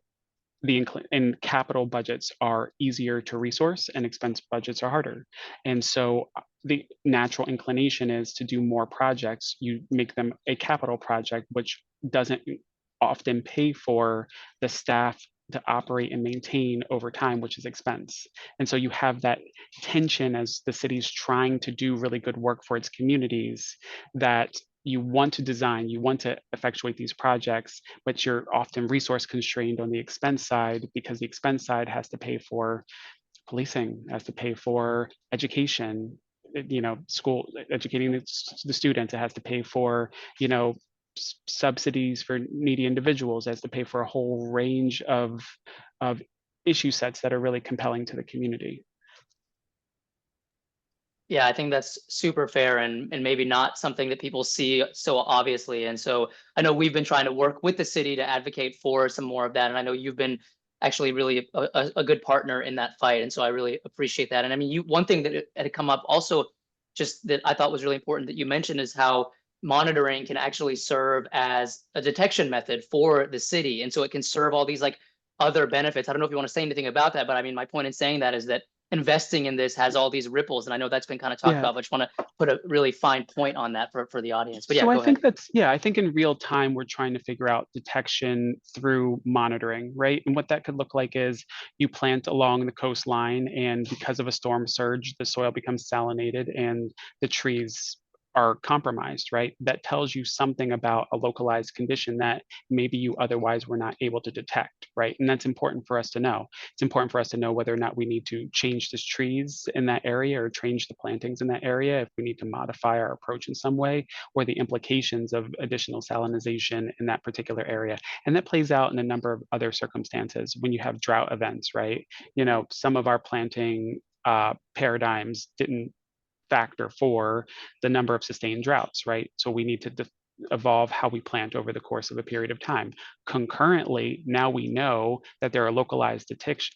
and capital budgets are easier to resource and expense budgets are harder. And so the natural inclination is to do more projects. You make them a capital project, which doesn't often pay for the staff to operate and maintain over time, which is expense. And so you have that tension as the city's trying to do really good work for its communities, that you want to design, you want to effectuate these projects, but you're often resource constrained on the expense side, because the expense side has to pay for policing, has to pay for education, school, educating the students. It has to pay for, subsidies for needy individuals, it has to pay for a whole range of issue sets that are really compelling to the community. Yeah, I think that's super fair and maybe not something that people see so obviously. And so I know we've been trying to work with the city to advocate for some more of that. And I know you've been actually really a good partner in that fight. And so I really appreciate that. And I mean, one thing that had come up also just that I thought was really important that you mentioned is how monitoring can actually serve as a detection method for the city. And so it can serve all these like other benefits. I don't know if you want to say anything about that, but I mean, my point in saying that is that investing in this has all these ripples, and I know that's been kind of talked about, but I just want to put a really fine point on that for the audience. But yeah, so go ahead. I think in real time we're trying to figure out detection through monitoring, right? And what that could look like is you plant along the coastline, and because of a storm surge, the soil becomes salinated and the trees are compromised, right? That tells you something about a localized condition that maybe you otherwise were not able to detect, right? And that's important for us to know. It's important for us to know whether or not we need to change the trees in that area or change the plantings in that area, if we need to modify our approach in some way, or the implications of additional salinization in that particular area. And that plays out in a number of other circumstances when you have drought events, right? Some of our planting paradigms didn't factor for the number of sustained droughts, right? So we need to evolve how we plant over the course of a period of time. Concurrently, now we know that there are localized issues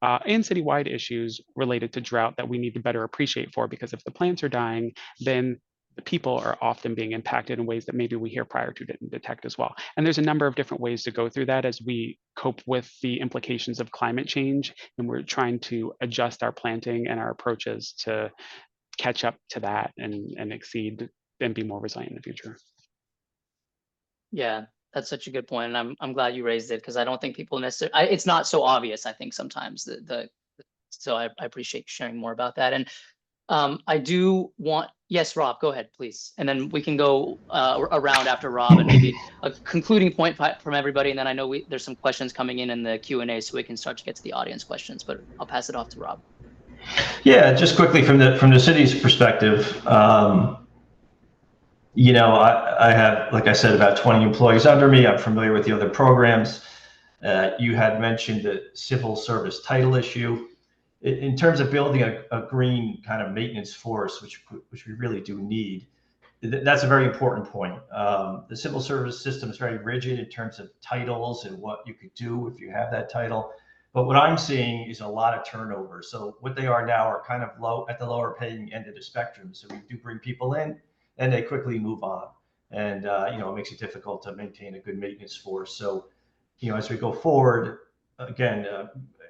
and citywide issues related to drought that we need to better appreciate for, because if the plants are dying, then the people are often being impacted in ways that maybe we here prior to didn't detect as well. And there's a number of different ways to go through that as we cope with the implications of climate change. And we're trying to adjust our planting and our approaches to catch up to that and exceed and be more resilient in the future. Yeah, that's such a good point. And I'm glad you raised it, because I don't think people necessarily, it's not so obvious, I think sometimes so I appreciate you sharing more about that. And I do want, yes, Rob, go ahead, please. And then we can go around after Rob and maybe a concluding point from everybody. And then I know there's some questions coming in the Q&A, so we can start to get to the audience questions, but I'll pass it off to Rob. Yeah, just quickly from the city's perspective, I have, like I said, about 20 employees under me. I'm familiar with the other programs. You had mentioned the civil service title issue. In terms of building a green kind of maintenance force, which we really do need, that's a very important point. The civil service system is very rigid in terms of titles and what you could do if you have that title. But what I'm seeing is a lot of turnover. So what they are now are kind of at the lower paying end of the spectrum. So we do bring people in and they quickly move on. And, it makes it difficult to maintain a good maintenance force. So, as we go forward, again,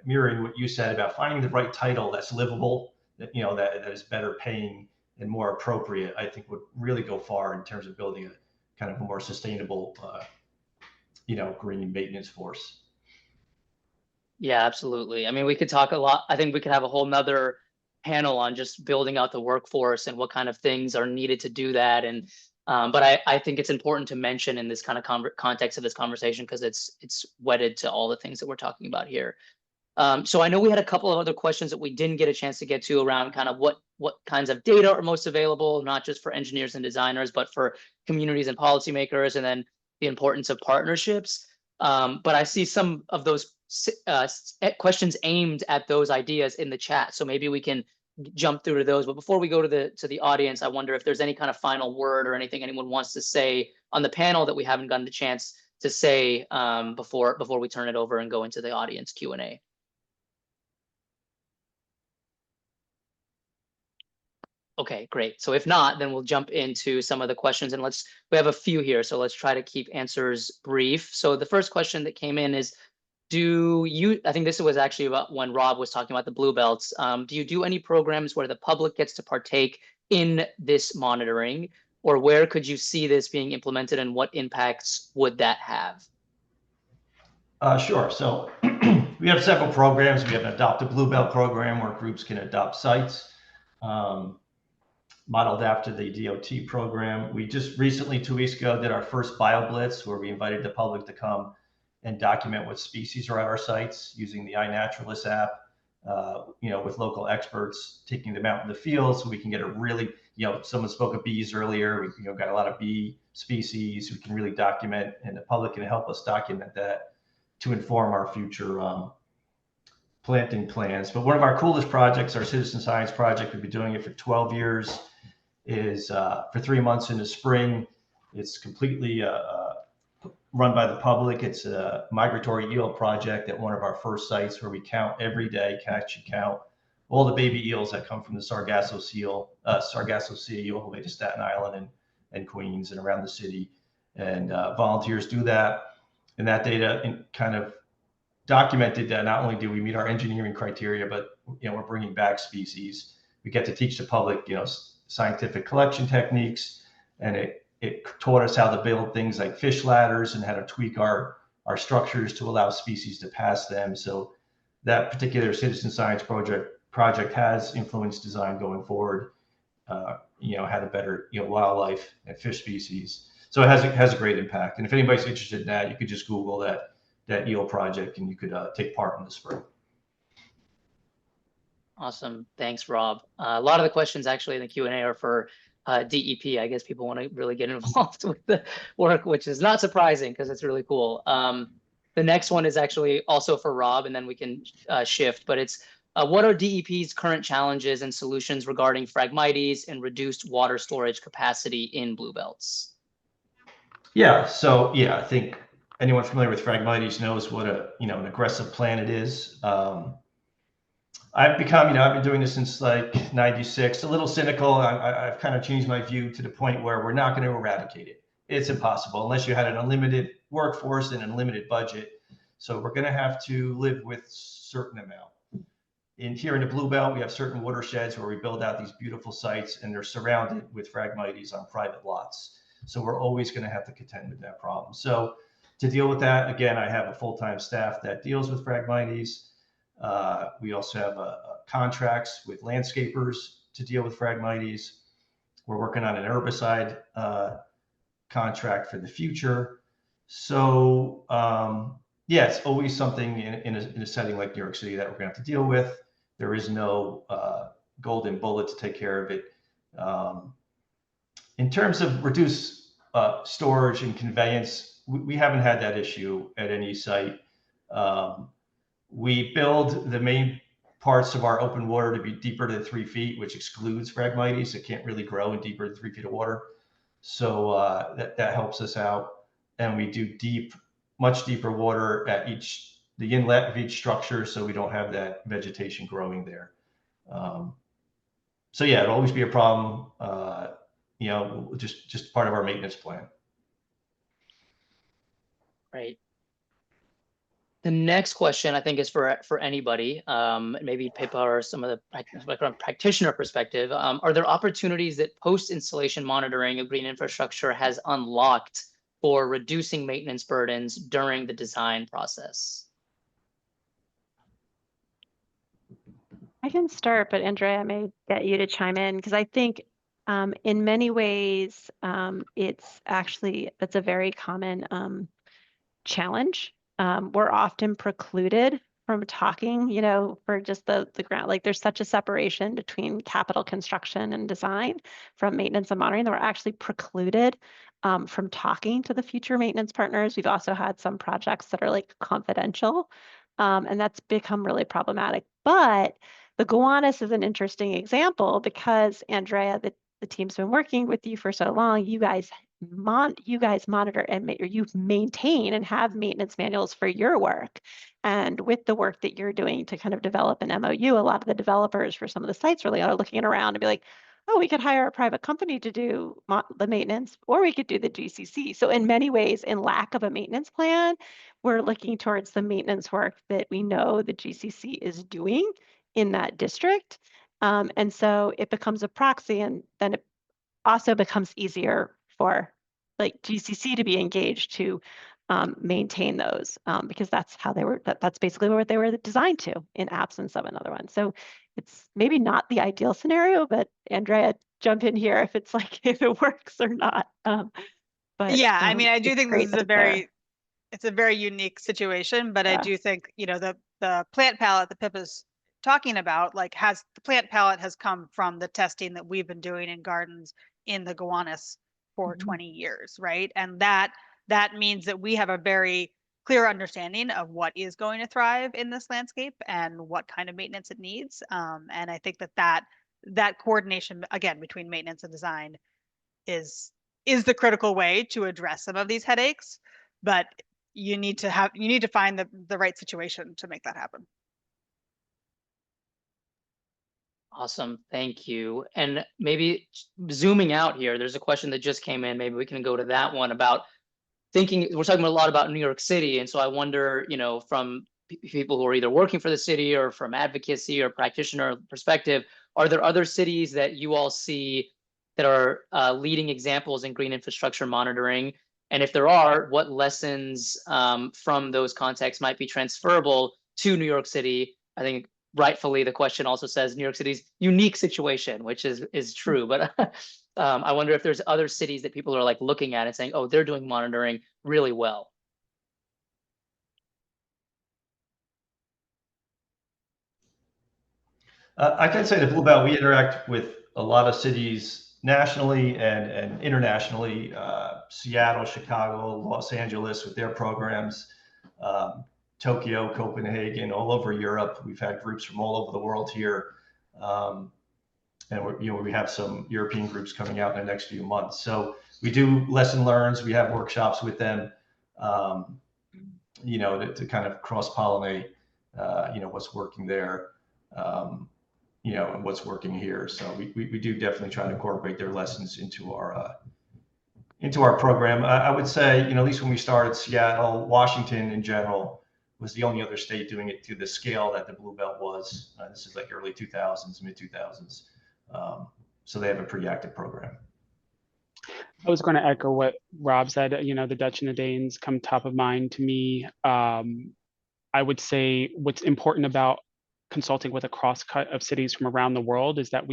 mirroring what you said about finding the right title that's livable, that is better paying and more appropriate, I think would really go far in terms of building a kind of a more sustainable, green maintenance force. Yeah, absolutely. I mean, we could talk a lot. I think we could have a whole nother panel on just building out the workforce and what kind of things are needed to do that. And but I think it's important to mention in this kind of context of this conversation, because it's wedded to all the things that we're talking about here. So I know we had a couple of other questions that we didn't get a chance to get to around kind of what kinds of data are most available, not just for engineers and designers, but for communities and policymakers, and then the importance of partnerships. But I see some of those questions aimed at those ideas in the chat. So maybe we can jump through to those. But before we go to the audience, I wonder if there's any kind of final word or anything anyone wants to say on the panel that we haven't gotten the chance to say before we turn it over and go into the audience Q&A. Okay, great. So if not, then we'll jump into some of the questions, and we have a few here, so let's try to keep answers brief. So the first question that came in is, I think this was actually about when Rob was talking about the Bluebelts. Do you do any programs where the public gets to partake in this monitoring, or where could you see this being implemented, and what impacts would that have? Sure. So we have several programs. We have an Adopt a Bluebelt program where groups can adopt sites, modeled after the DOT program. We just recently, 2 weeks ago, did our first BioBlitz, where we invited the public to come and document what species are at our sites using the iNaturalist app, with local experts taking them out in the field, so we can get a really, someone spoke of bees earlier. We got a lot of bee species. We can really document, and the public can help us document that to inform our future planting plans. But one of our coolest projects, our citizen science project, we've been doing it for 12 years, is for 3 months in the spring. It's completely run by the public. It's a migratory eel project at one of our first sites, where we count every day, count all the baby eels that come from the Sargasso Sea all the way to Staten Island and Queens and around the city. And volunteers do that. And that data kind of documented that not only do we meet our engineering criteria, but we're bringing back species. We get to teach the public, scientific collection techniques, and it taught us how to build things like fish ladders and how to tweak our structures to allow species to pass them. So that particular citizen science project has influenced design going forward. Had a better wildlife and fish species. So it has a great impact. And if anybody's interested in that, you could just Google that eel project, and you could take part in the spring. Awesome. Thanks, Rob. A lot of the questions actually in the Q&A are for DEP. I guess people want to really get involved with the work, which is not surprising because it's really cool. The next one is actually also for Rob, and then we can shift, but it's what are DEP's current challenges and solutions regarding Phragmites and reduced water storage capacity in Bluebelts? Yeah, so I think anyone familiar with Phragmites knows what an aggressive plant it is. I've been doing this since like 96, a little cynical. I've kind of changed my view to the point where we're not going to eradicate it. It's impossible unless you had an unlimited workforce and an unlimited budget. So we're going to have to live with certain amount. Here in the Bluebelt, we have certain watersheds where we build out these beautiful sites, and they're surrounded with Phragmites on private lots. So we're always going to have to contend with that problem. So to deal with that, again, I have a full-time staff that deals with Phragmites. We also have contracts with landscapers to deal with Phragmites. We're working on an herbicide contract for the future. So it's always something in a setting like New York City that we're going to have to deal with. There is no golden bullet to take care of it. In terms of reduced storage and conveyance, we haven't had that issue at any site. We build the main parts of our open water to be deeper than 3 feet, which excludes Phragmites. It can't really grow in deeper than 3 feet of water. So that helps us out. And we do much deeper water at the inlet of each structure, so we don't have that vegetation growing there. It'll always be a problem, just part of our maintenance plan. Right. The next question I think is for anybody, maybe Pippa or some of the practitioner perspective. Are there opportunities that post-installation monitoring of green infrastructure has unlocked for reducing maintenance burdens during the design process? I can start, but Andrea, I may get you to chime in, because I think in many ways it's a very common challenge. We're often precluded from talking, for just the ground. Like, there's such a separation between capital construction and design from maintenance and monitoring that we're actually precluded from talking to the future maintenance partners. We've also had some projects that are like confidential, and that's become really problematic. But the Gowanus is an interesting example because, Andrea, the team's been working with you for so long. You guys monitor and you maintain and have maintenance manuals for your work. And with the work that you're doing to kind of develop an MOU, a lot of the developers for some of the sites really are looking around and be like, oh, we could hire a private company to do the maintenance, or we could do the GCC. So in many ways, in lack of a maintenance plan, we're looking towards the maintenance work that we know the GCC is doing in that district. And so it becomes a proxy, and then it also becomes easier for like GCC to be engaged to maintain those, because that's how they were, that's basically what they were designed to in absence of another one. So it's maybe not the ideal scenario, but Andrea, jump in here if it's like, if it works or not. But yeah, I mean, I do think this is it's a very unique situation, but I Yeah. do think, you know, the plant palette that Pippa's talking about, like, the plant palette has come from the testing that we've been doing in gardens in the Gowanus for 20 years, right? And that means that we have a very clear understanding of what is going to thrive in this landscape and what kind of maintenance it needs. And I think that coordination, again, between maintenance and design is the critical way to address some of these headaches. But you need to find the right situation to make that happen. Awesome, thank you. And maybe zooming out here, there's a question that just came in. Maybe we can go to that one about thinking. We're talking a lot about New York City, and so I wonder, you know, from people who are either working for the city or from advocacy or practitioner perspective, are there other cities that you all see that are leading examples in green infrastructure monitoring? And if there are, what lessons from those contexts might be transferable to New York City? I think rightfully the question also says New York City's unique situation, which is true, but I wonder if there's other cities that people are like looking at and saying, oh, they're doing monitoring really well. I can say that Bluebelt, we interact with a lot of cities nationally and internationally, Seattle, Chicago, Los Angeles with their programs, Tokyo, Copenhagen, all over Europe. We've had groups from all over the world here. And we have some European groups coming out in the next few months. So we do lesson learns. We have workshops with them, to kind of cross-pollinate, what's working there. And what's working here. So we do definitely try to incorporate their lessons into our program. I would say, at least when we started, Seattle, Washington in general was the only other state doing it to the scale that the Bluebelt was. This is like early 2000s, mid 2000s. So they have a pretty active program. I was going to echo what Rob said. The Dutch and the Danes come top of mind to me. I would say what's important about consulting with a cross-cut of cities from around the world is that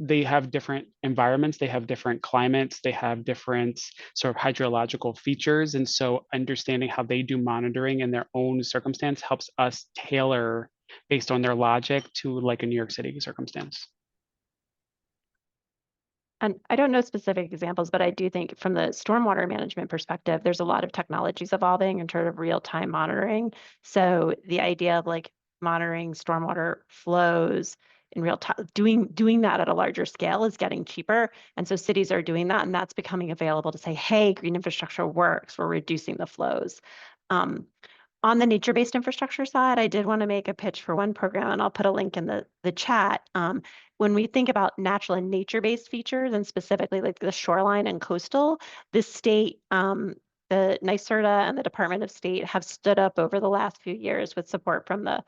they have different environments, they have different climates, they have different sort of hydrological features. And so understanding how they do monitoring in their own circumstance helps us tailor based on their logic to like a New York City circumstance. And I don't know specific examples, but I do think from the stormwater management perspective, there's a lot of technologies evolving in terms of real-time monitoring. So the idea of like monitoring stormwater flows in real time, doing that at a larger scale is getting cheaper. And so cities are doing that, and that's becoming available to say, hey, green infrastructure works, we're reducing the flows. On the nature-based infrastructure side, I did want to make a pitch for one program, and I'll put a link in the chat. When we think about natural and nature-based features, and specifically like the shoreline and coastal, the state, the NYSERDA and the Department of State have stood up over the last few years with support from the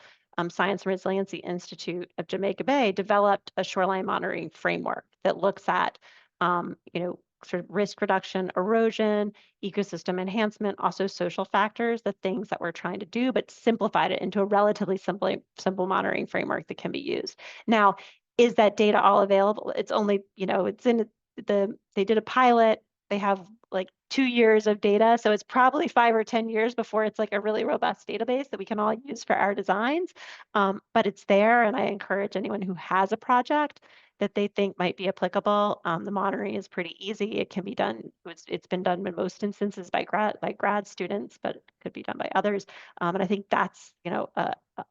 Science and Resiliency Institute of Jamaica Bay, developed a shoreline monitoring framework that looks at, sort of risk reduction, erosion, ecosystem enhancement, also social factors, the things that we're trying to do, but simplified it into a relatively simple monitoring framework that can be used. Now, is that data all available? It's only, it's in they did a pilot. They have like 2 years of data. So it's probably 5 or 10 years before it's like a really robust database that we can all use for our designs. But it's there. And I encourage anyone who has a project that they think might be applicable. The monitoring is pretty easy. It can be done. It's been done in most instances by grad students, but it could be done by others. And I think that's,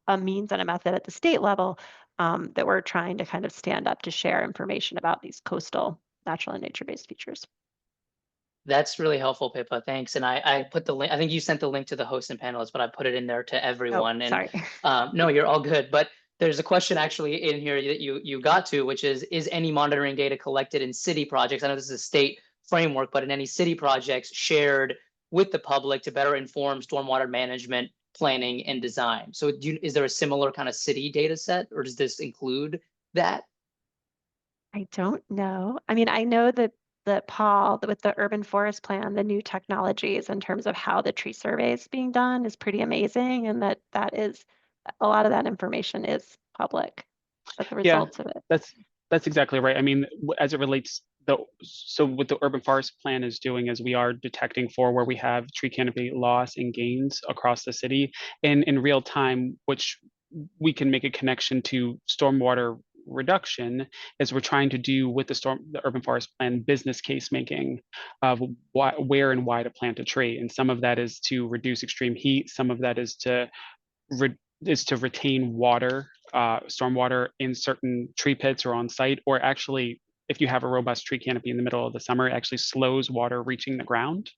a means and a method at the state level that we're trying to kind of stand up to share information about these coastal natural and nature-based features. That's really helpful, Pippa. Thanks. And I put the link. I think you sent the link to the hosts and panelists, but I put it in there to everyone. Oh, sorry. No, you're all good. But There's a question actually in here that you got to, which is any monitoring data collected in city projects? I know this is a state framework, but in any city projects shared with the public to better inform stormwater management, planning, and design. So is there a similar kind of city data set, or does this include that? I don't know. I mean, I know that Paul, with the urban forest plan, the new technologies in terms of how the tree survey is being done is pretty amazing, and that is a lot of that information is public, but the results of it. That's exactly right. I mean, as it relates, so what the urban forest plan is doing is we are detecting for where we have tree canopy loss and gains across the city, and in real time, which we can make a connection to stormwater reduction, as we're trying to do with the urban forest plan business case making of where and why to plant a tree. And some of that is to reduce extreme heat. Some of that is to retain water, stormwater in certain tree pits or on site, or actually, if you have a robust tree canopy in the middle of the summer, it actually slows water reaching the ground,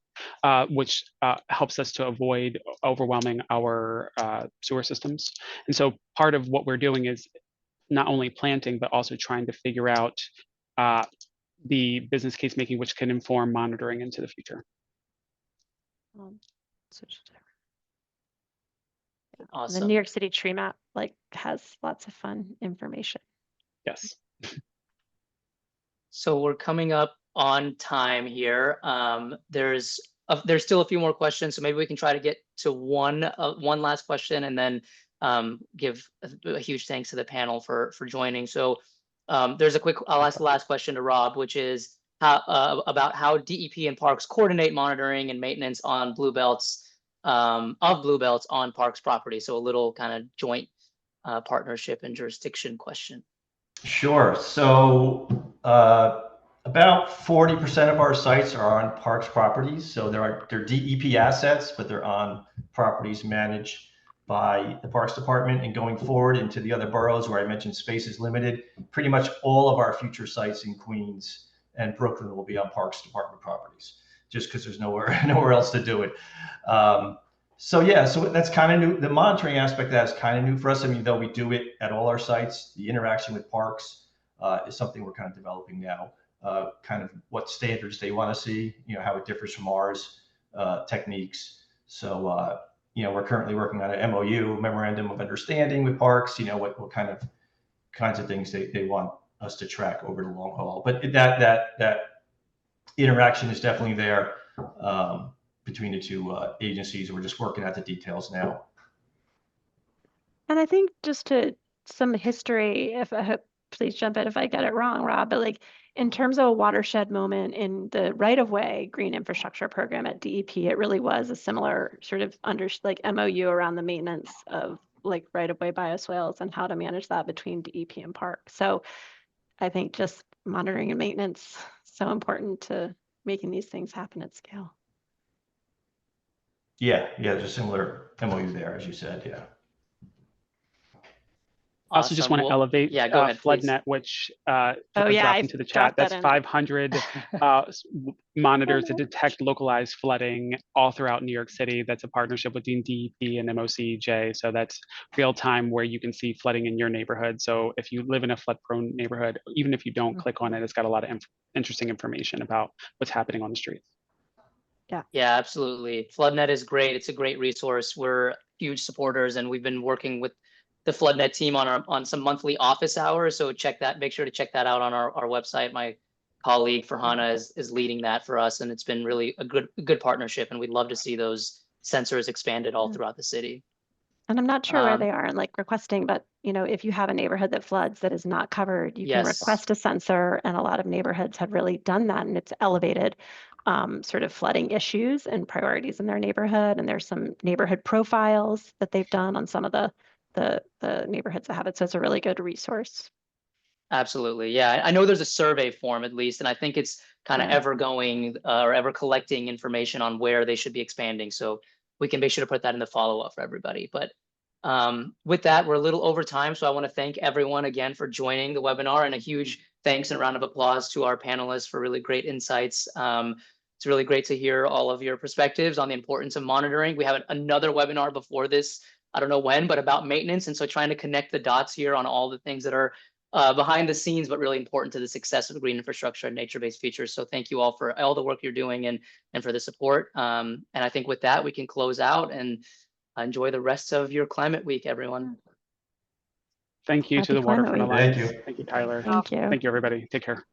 which helps us to avoid overwhelming our sewer systems. And so part of what we're doing is not only planting, but also trying to figure out the business case making, which can inform monitoring into the future. Awesome. The New York City tree map has lots of fun information. Yes. So we're coming up on time here. There's still a few more questions, so maybe we can try to get to one last question, and then give a huge thanks to the panel for joining. So I'll ask the last question to Rob, which is about how DEP and parks coordinate monitoring and maintenance on Bluebelts on parks property. So a little kind of joint partnership and jurisdiction question. Sure. So about 40% of our sites are on parks properties. So they're DEP assets, but they're on properties managed by the Parks Department. And going forward into the other boroughs where I mentioned space is limited, pretty much all of our future sites in Queens and Brooklyn will be on Parks Department properties, just because there's nowhere else to do it. So that's kind of new. The monitoring aspect of that is kind of new for us. I mean, though we do it at all our sites, the interaction with parks is something we're kind of developing now. Kind of what standards they want to see, how it differs from ours, techniques. So we're currently working on an MOU, memorandum of understanding with parks. What kinds of things they want us to track over the long haul. But that interaction is definitely there. Between the two agencies. We're just working out the details now. And I think just to some history, please jump in if I get it wrong, Rob, but in terms of a watershed moment in the right-of-way green infrastructure program at DEP, it really was a similar sort of MOU around the maintenance of right-of-way bioswales and how to manage that between DEP and park. So I think just monitoring and maintenance so important to making these things happen at scale. Yeah, there's a similar MOU there, as you said, yeah. I also just want to elevate go ahead, FloodNet, which Pippa dropped into the chat. That's 500 monitors to detect localized flooding all throughout New York City. That's a partnership between DEP and MOCJ. So that's real time where you can see flooding in your neighborhood. So if you live in a flood prone neighborhood, even if you don't click on it, it's got a lot of interesting information about what's happening on the streets. Yeah, absolutely. FloodNet is great. It's a great resource. We're huge supporters, and we've been working with the FloodNet team on some monthly office hours. So make sure to check that out on our website. My colleague Farhana is leading that for us, and it's been really a good partnership. And we'd love to see those sensors expanded all throughout the city. And I'm not sure where they are in requesting, but if you have a neighborhood that floods that is not covered, you can request a sensor, and a lot of neighborhoods have really done that, and it's elevated sort of flooding issues and priorities in their neighborhood. And there's some neighborhood profiles that they've done on some of the neighborhoods that have it. So it's a really good resource. Absolutely. Yeah, I know there's a survey form at least, and I think it's kind of ever going or ever collecting information on where they should be expanding. So we can make sure to put that in the follow-up for everybody. But with that, we're a little over time. So I want to thank everyone again for joining the webinar, and a huge thanks and round of applause to our panelists for really great insights. It's really great to hear all of your perspectives on the importance of monitoring. We have another webinar before this I don't know when, but about maintenance. And so trying to connect the dots here on all the things that are behind the scenes, but really important to the success of green infrastructure and nature-based features. So thank you all for all the work you're doing and for the support. And I think with that, we can close out and enjoy the rest of your climate week, everyone. Thank you to Happy the Climate Waterfront Week. Alliance. Thank you. Thank you, Tyler. Thank you. Thank you, everybody. Take care.